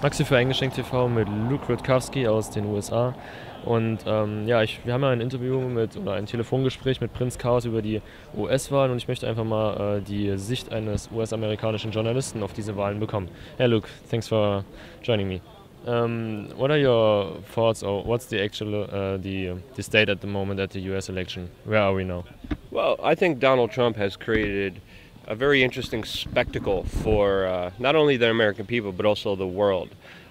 Max hier für Eingeschenkt TV mit Rudkowski aus den USA. Und ja, wir haben ja ein Interview oder ein Telefongespräch mit Prinz Chaos über die US-Wahlen und ich möchte einfach mal die Sicht eines US-amerikanischen Journalisten auf diese Wahlen bekommen. Hey Luke, thanks for joining me. What are your thoughts, or what's the actual the state at the moment at the US election? Where are we now? Well, I think Donald Trump has created a very interesting spectacle for not only the American people, but also the world.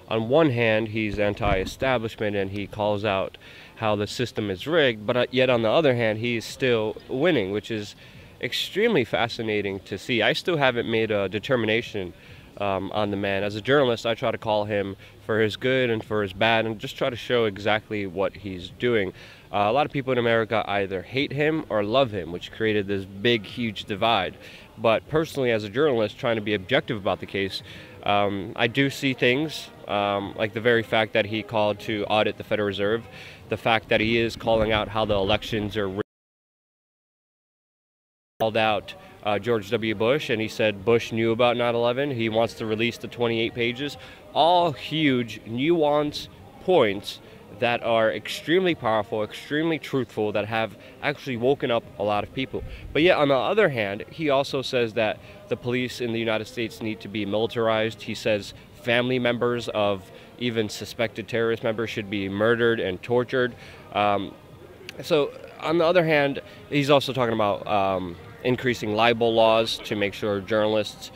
On one hand, he's anti-establishment and he calls out how the system is rigged, but yet on the other hand, he's still winning, which is extremely fascinating to see. I still haven't made a determination on the man. As a journalist, I try to call him for his good and for his bad and just try to show exactly what he's doing. A lot of people in America either hate him or love him, which created this big, huge divide. But personally, as a journalist, trying to be objective about the case, I do see things like the very fact that he called to audit the Federal Reserve, the fact that he is calling out how the elections are rigged. Called out George W. Bush, and he said Bush knew about 9/11. He wants to release the 28 pages. All huge, nuanced points that are extremely powerful, extremely truthful, that have actually woken up a lot of people. But yet, on the other hand, he also says that the police in the United States need to be militarized. He says family members of even suspected terrorist members should be murdered and tortured. So, on the other hand, he's also talking about increasing libel laws to make sure journalists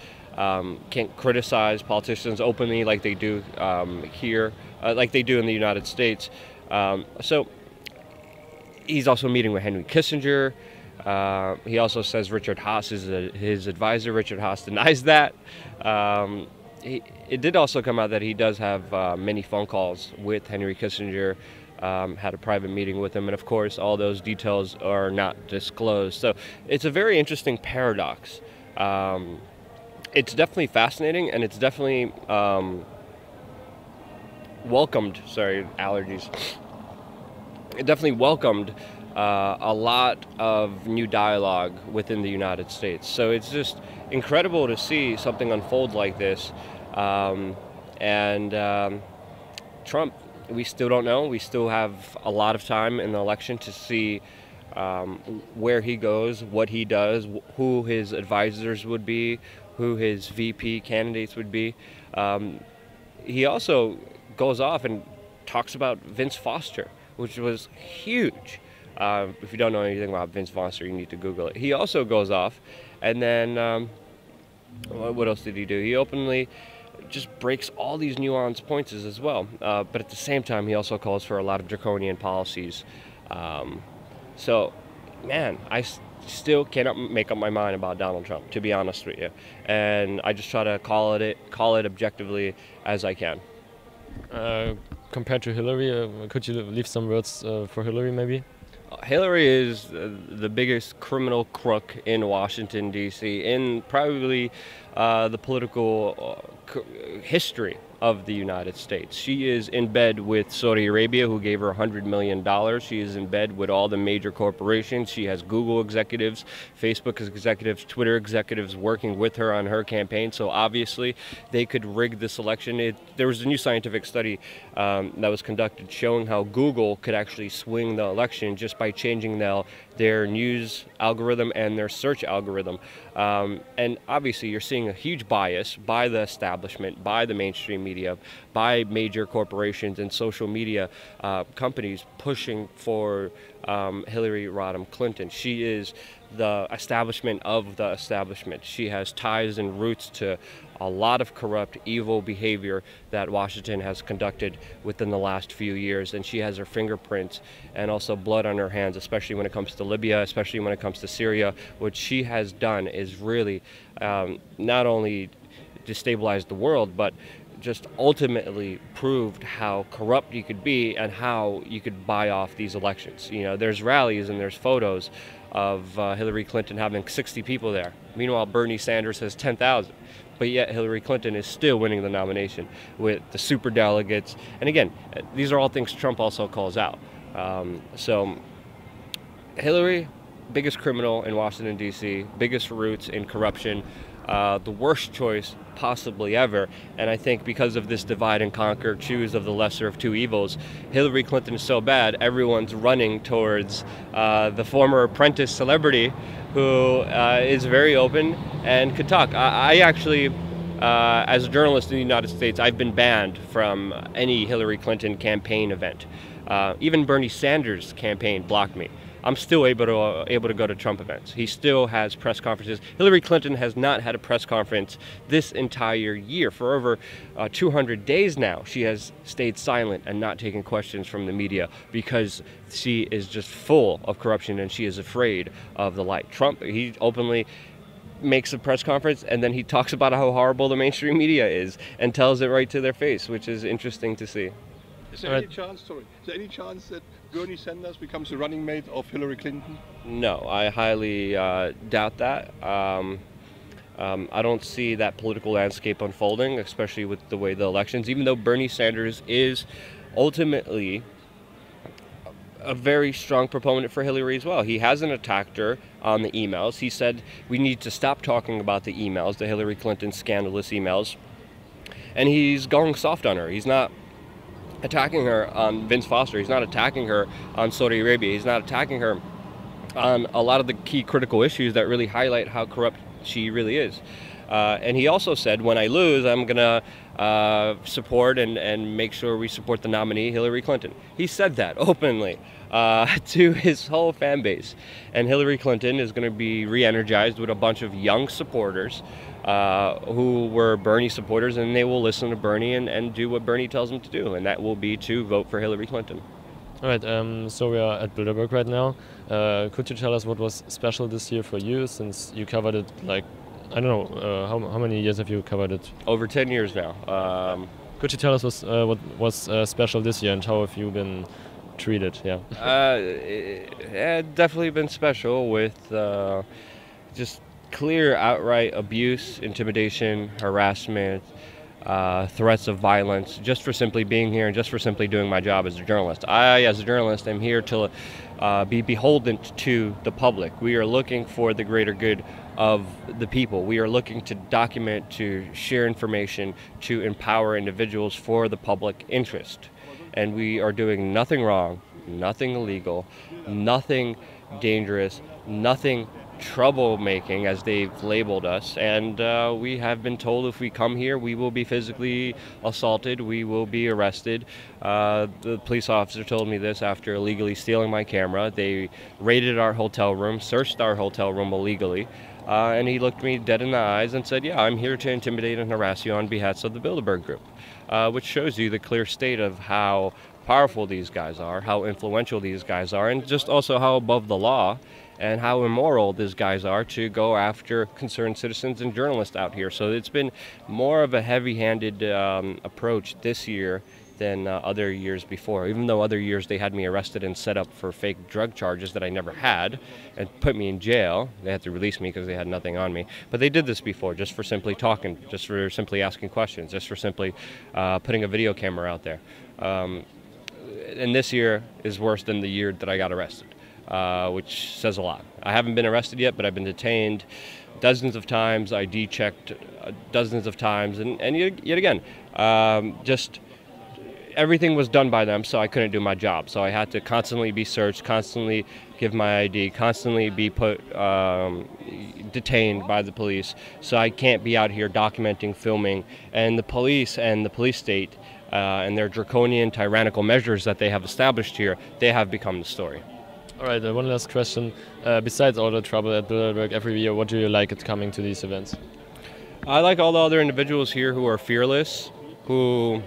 can't criticize politicians openly like they do here, like they do in the United States. So he's also meeting with Henry Kissinger. He also says Richard Haas is his advisor. Richard Haas denies that. It did also come out that he does have many phone calls with Henry Kissinger, had a private meeting with him, and of course all those details are not disclosed. So it's a very interesting paradox. It's definitely fascinating, and it's definitely welcomed, sorry, allergies. It definitely welcomed a lot of new dialogue within the United States. So it's just incredible to see something unfold like this. Trump, we still don't know. We still have a lot of time in the election to see where he goes, what he does, who his advisors would be, who his VP candidates would be. He also goes off and talks about Vince Foster, which was huge. If you don't know anything about Vince Foster, you need to Google it. He also goes off, and then what else did he do? He openly just breaks all these nuanced points as well. But at the same time, he also calls for a lot of draconian policies. So, man, I still cannot make up my mind about Donald Trump, to be honest with you. And I just try to call it objectively as I can. Compared to Hillary, could you leave some words for Hillary maybe? Hillary is the biggest criminal crook in Washington, D.C., in probably the political history of the United States. She is in bed with Saudi Arabia, who gave her $100 million. She is in bed with all the major corporations. She has Google executives, Facebook executives, Twitter executives working with her on her campaign. So obviously they could rig this election. There was a new scientific study that was conducted showing how Google could actually swing the election just by changing their news algorithm and their search algorithm. And obviously you're seeing a huge bias by the establishment, by the mainstream media, by major corporations and social media companies pushing for Hillary Rodham Clinton. She is the establishment of the establishment. She has ties and roots to a lot of corrupt, evil behavior that Washington has conducted within the last few years, and she has her fingerprints and also blood on her hands, especially when it comes to Libya, especially when it comes to Syria. What she has done is really not only destabilized the world, but just ultimately proved how corrupt you could be and how you could buy off these elections. You know, there's rallies and there's photos of Hillary Clinton having 60 people there. Meanwhile, Bernie Sanders has 10,000. But yet Hillary Clinton is still winning the nomination with the super delegates. And again, these are all things Trump also calls out. So Hillary, biggest criminal in Washington, D.C., biggest roots in corruption. the worst choice possibly ever. And I think because of this divide and conquer, choose of the lesser of two evils, Hillary Clinton is so bad, everyone's running towards the former apprentice celebrity who is very open and could talk. I actually, as a journalist in the United States, I've been banned from any Hillary Clinton campaign event. Even Bernie Sanders' campaign blocked me. I'm still able to go to Trump events. He still has press conferences. Hillary Clinton has not had a press conference this entire year. For over 200 days now, she has stayed silent and not taken questions from the media because she is just full of corruption and she is afraid of the light. Trump, he openly makes a press conference and then he talks about how horrible the mainstream media is and tells it right to their face, which is interesting to see. Is there any chance that Bernie Sanders becomes the running mate of Hillary Clinton? No, I highly doubt that. I don't see that political landscape unfolding, especially with the way the elections, even though Bernie Sanders is ultimately a very strong proponent for Hillary as well. He hasn't attacked her on the emails. He said we need to stop talking about the emails, the Hillary Clinton scandalous emails, and he's going soft on her. He's not attacking her on Vince Foster. He's not attacking her on Saudi Arabia. He's not attacking her on a lot of the key critical issues that really highlight how corrupt she really is. And he also said, when I lose, I'm going to support and make sure we support the nominee, Hillary Clinton. He said that openly to his whole fan base. And Hillary Clinton is going to be re-energized with a bunch of young supporters who were Bernie supporters, and they will listen to Bernie and do what Bernie tells them to do, and that will be to vote for Hillary Clinton. All right, so we are at Bilderberg right now. Could you tell us what was special this year for you, since you covered it, like, I don't know, how many years have you covered it? Over 10 years now. Could you tell us what was special this year and how have you been treated? Yeah. It definitely been special with just clear, outright abuse, intimidation, harassment, threats of violence, just for simply being here and just for simply doing my job as a journalist. I, as a journalist, am here to be beholden to the public. We are looking for the greater good of the people. We are looking to document, to share information, to empower individuals for the public interest. And we are doing nothing wrong, nothing illegal, nothing dangerous, nothing troublemaking, as they've labeled us, and we have been told if we come here we will be physically assaulted, we will be arrested. The police officer told me this after illegally stealing my camera. They raided our hotel room, searched our hotel room illegally, and he looked me dead in the eyes and said, yeah, I'm here to intimidate and harass you on behalf of the Bilderberg Group, which shows you the clear state of how powerful these guys are, how influential these guys are, and just also how above the law and how immoral these guys are to go after concerned citizens and journalists out here. So it's been more of a heavy-handed approach this year than other years before. Even though other years they had me arrested and set up for fake drug charges that I never had and put me in jail. They had to release me because they had nothing on me. But they did this before just for simply talking, just for simply asking questions, just for simply putting a video camera out there. And this year is worse than the year that I got arrested. Which says a lot. I haven't been arrested yet, but I've been detained dozens of times, ID checked dozens of times, and yet again, just everything was done by them, so I couldn't do my job. So I had to constantly be searched, constantly give my ID, constantly be put detained by the police. So I can't be out here documenting, filming, and the police state and their draconian, tyrannical measures that they have established here, they have become the story. All right, one last question. Besides all the trouble at Bilderberg every year, what do you like at coming to these events? I like all the other individuals here who are fearless, who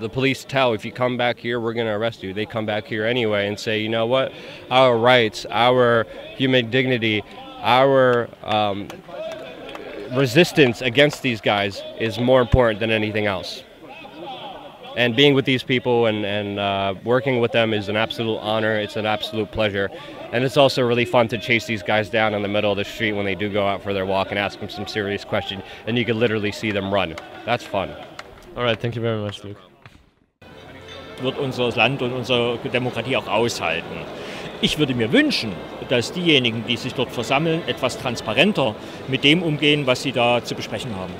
the police tell, if you come back here, we're going to arrest you. They come back here anyway and say, you know what, our rights, our human dignity, our resistance against these guys is more important than anything else. And being with these people and working with them is an absolute honor. It's an absolute pleasure. And it's also really fun to chase these guys down in the middle of the street when they do go out for their walk and ask them some serious questions. And you can literally see them run. That's fun. All right, thank you very much, Luke. Wird unser Land und unsere Demokratie auch aushalten. Ich würde mir wünschen, dass diejenigen, die sich dort versammeln, etwas transparenter mit dem umgehen, was sie da zu besprechen haben.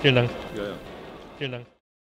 Vielen Dank. Ja, ja. Vielen Dank.